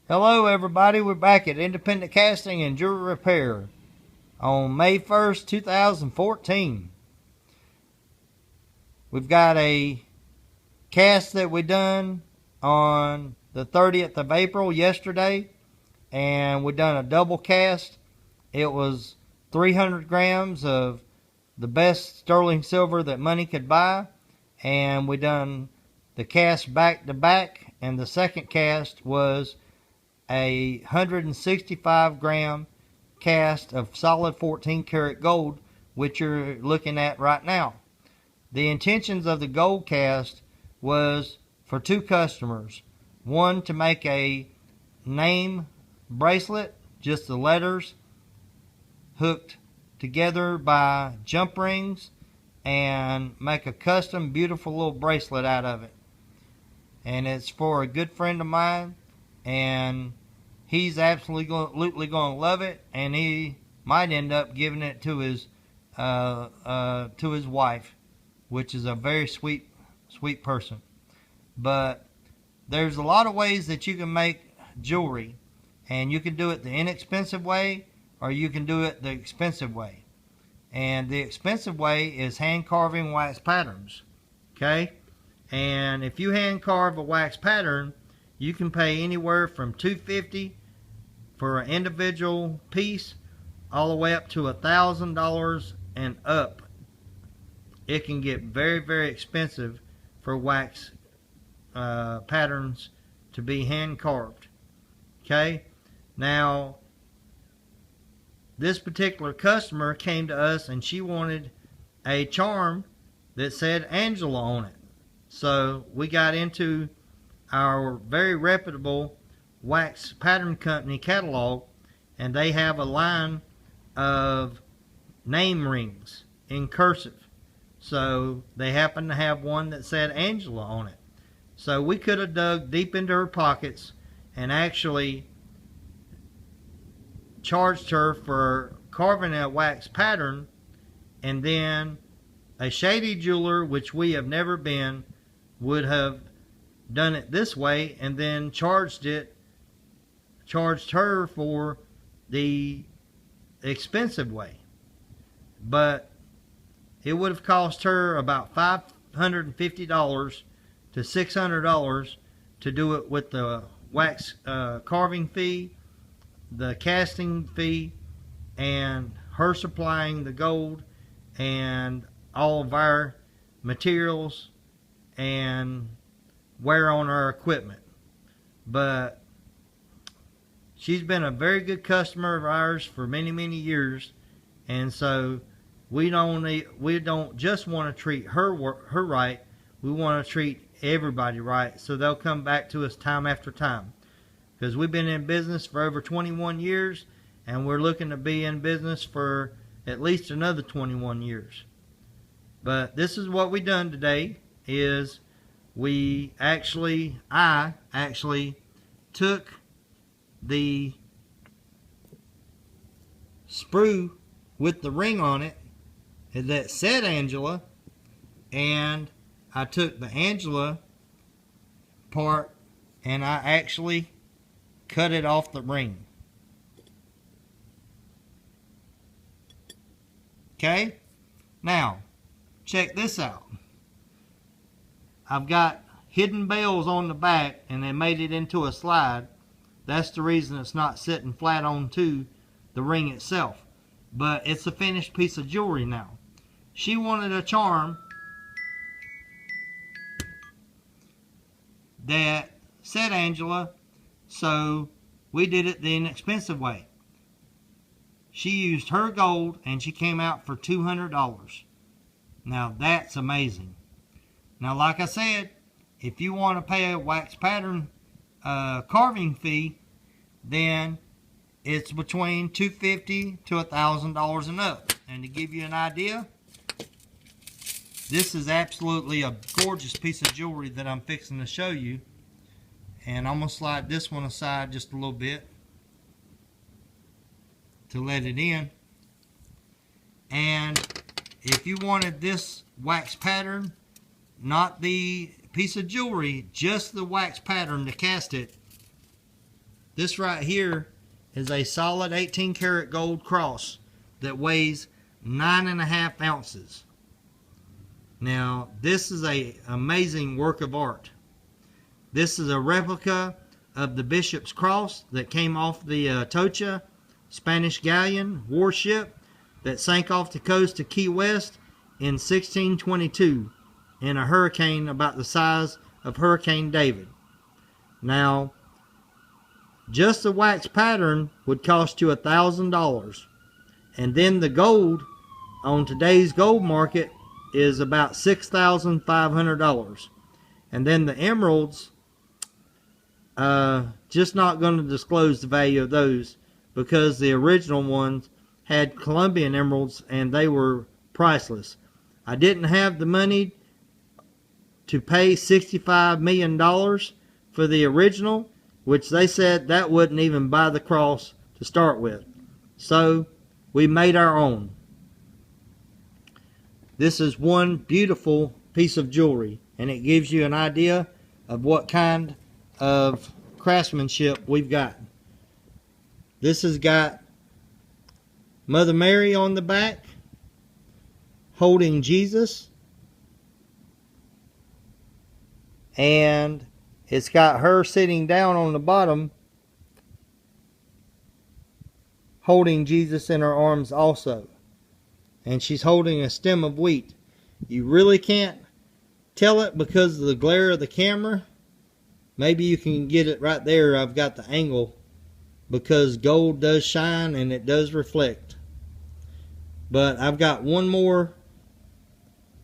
Hello everybody, we're back at Independent Casting and Jewelry Repair on May 1st, 2014. We've got a cast that we done on the 30th of April yesterday, and we done a double cast. It was 300 grams of the best sterling silver that money could buy, and we done the cast back to back, and the second cast was a 165 gram cast of solid 14 karat gold, which you're looking at right now. The intentions of the gold cast was for two customers. One, to make a name bracelet, just the letters hooked together by jump rings, and make a custom beautiful little bracelet out of it. And it's for a good friend of mine, and he's absolutely going to love it, and he might end up giving it to his wife, which is a very sweet person. But there's a lot of ways that you can make jewelry, and you can do it the inexpensive way, or you can do it the expensive way. And the expensive way is hand carving wax patterns. Okay? And if you hand carve a wax pattern, you can pay anywhere from $250 for an individual piece all the way up to $1,000 and up. It can get very, very expensive for wax patterns to be hand carved. Okay? Now, this particular customer came to us and she wanted a charm that said Angela on it. So we got into our very reputable wax pattern company catalog, and they have a line of name rings in cursive. So they happen to have one that said Angela on it. So we could have dug deep into her pockets and actually charged her for carving a wax pattern, and then a shady jeweler, which we have never been, would have done it this way and then charged her for the expensive way. But it would have cost her about $550 to $600 to do it with the wax carving fee, the casting fee, and her supplying the gold and all of our materials and wear on our equipment. But she's been a very good customer of ours for many, many years, and so we don't just want to treat her right. We want to treat everybody right, so they'll come back to us time after time. Because we've been in business for over 21 years, and we're looking to be in business for at least another 21 years. But this is what we done today. Is I actually took the sprue with the ring on it that said Angela, and I took the Angela part and I actually cut it off the ring. Okay? Now, check this out. I've got hidden bells on the back, and they made it into a slide. That's the reason it's not sitting flat onto the ring itself. But it's a finished piece of jewelry now. She wanted a charm that said Angela, so we did it the inexpensive way. She used her gold, and she came out for $200. Now that's amazing. Now, like I said, if you want to pay a wax pattern carving fee, then it's between $250 to $1,000 and up. And to give you an idea, this is absolutely a gorgeous piece of jewelry that I'm fixing to show you. And I'm going to slide this one aside just a little bit to let it in. And if you wanted this wax pattern, not the piece of jewelry, just the wax pattern to cast it, This right here is a solid 18 karat gold cross that weighs 9.5 ounces. Now, this is an amazing work of art. This is a replica of the Bishop's Cross that came off the Atocha Spanish galleon warship that sank off the coast of Key West in 1622 in a hurricane about the size of Hurricane David. Now, just the wax pattern would cost you $1,000. And then the gold on today's gold market is about $6,500. And then the emeralds, just not going to disclose the value of those because the original ones had Colombian emeralds and they were priceless. I didn't have the money to pay $65 million for the original, which they said that wouldn't even buy the cross to start with. So we made our own. This is one beautiful piece of jewelry, and it gives you an idea of what kind of craftsmanship we've got. This has got Mother Mary on the back holding Jesus, and it's got her sitting down on the bottom holding Jesus in her arms also, and she's holding a stem of wheat. You really can't tell it because of the glare of the camera. Maybe you can get it right there. I've got the angle because gold does shine and it does reflect. But I've got one more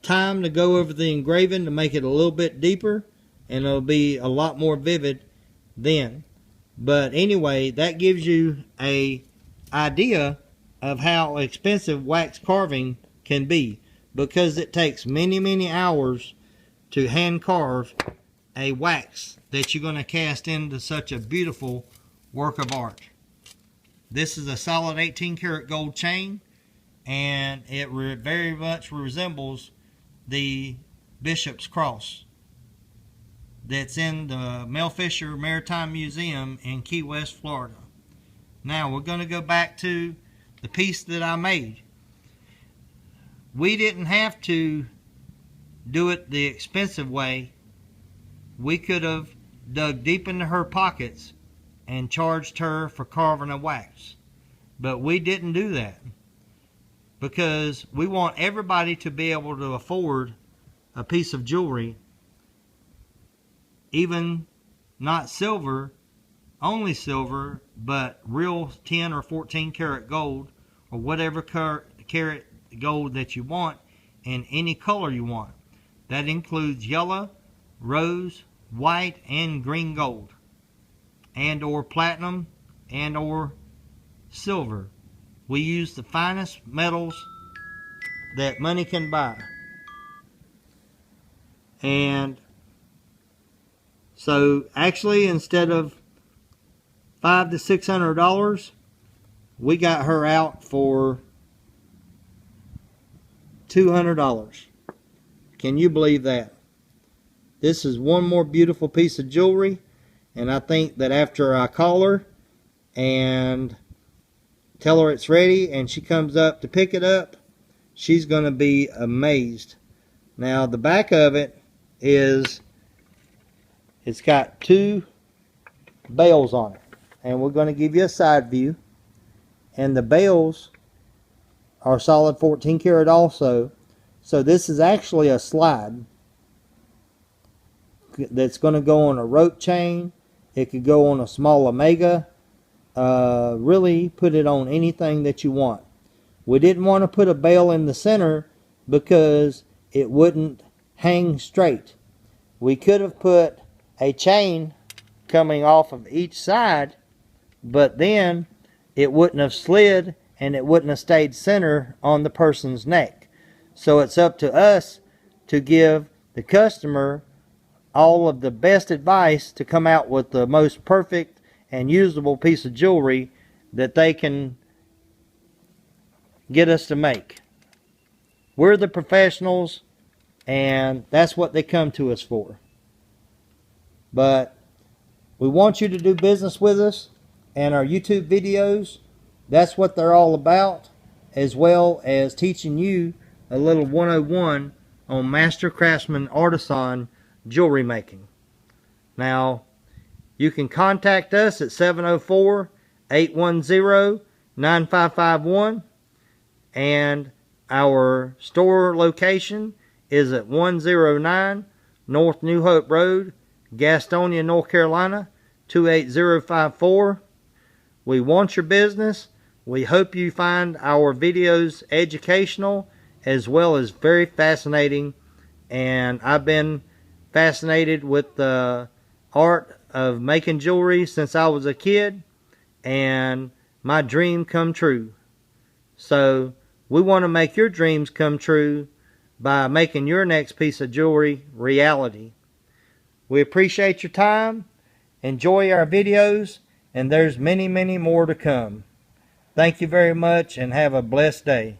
time to go over the engraving to make it a little bit deeper, and it'll be a lot more vivid then. But anyway, that gives you a idea of how expensive wax carving can be, because it takes many hours to hand carve a wax that you're going to cast into such a beautiful work of art. This is a solid 18 karat gold chain, and it very much resembles the Bishop's Cross that's in the Mel Fisher Maritime Museum in Key West, Florida. Now we're going to go back to the piece that I made. We didn't have to do it the expensive way. We could have dug deep into her pockets and charged her for carving a wax. But we didn't do that because we want everybody to be able to afford a piece of jewelry, even not silver, only silver, but real 10 or 14 karat gold, or whatever karat gold that you want, in any color you want. That includes yellow, rose, white, and green gold, and or platinum, and or silver. We use the finest metals that money can buy. And so actually, instead of $500 to $600, we got her out for $200. Can you believe that? This is one more beautiful piece of jewelry, and I think that after I call her and tell her it's ready and she comes up to pick it up, she's going to be amazed. Now the back of it is, it's got two bales on it, and we're going to give you a side view, and the bales are solid 14 karat also. So this is actually a slide that's going to go on a rope chain. It could go on a small Omega. Really put it on anything that you want. We didn't want to put a bale in the center because it wouldn't hang straight. We could have put a chain coming off of each side, but then it wouldn't have slid and it wouldn't have stayed center on the person's neck. So it's up to us to give the customer all of the best advice to come out with the most perfect and usable piece of jewelry that they can get us to make. We're the professionals, and that's what they come to us for. But we want you to do business with us. and our YouTube videos, that's what they're all about, as well as teaching you a little 101 on Master Craftsman Artisan jewelry making. Now, you can contact us at 704-810-9551, and our store location is at 109 North New Hope Road, Gastonia, North Carolina, 28054. We want your business. We hope you find our videos educational as well as very fascinating. And I've been fascinated with the art of making jewelry since I was a kid, and my dream come true. So we want to make your dreams come true by making your next piece of jewelry reality. We appreciate your time. Enjoy our videos, and there's many, many more to come. Thank you very much, and have a blessed day.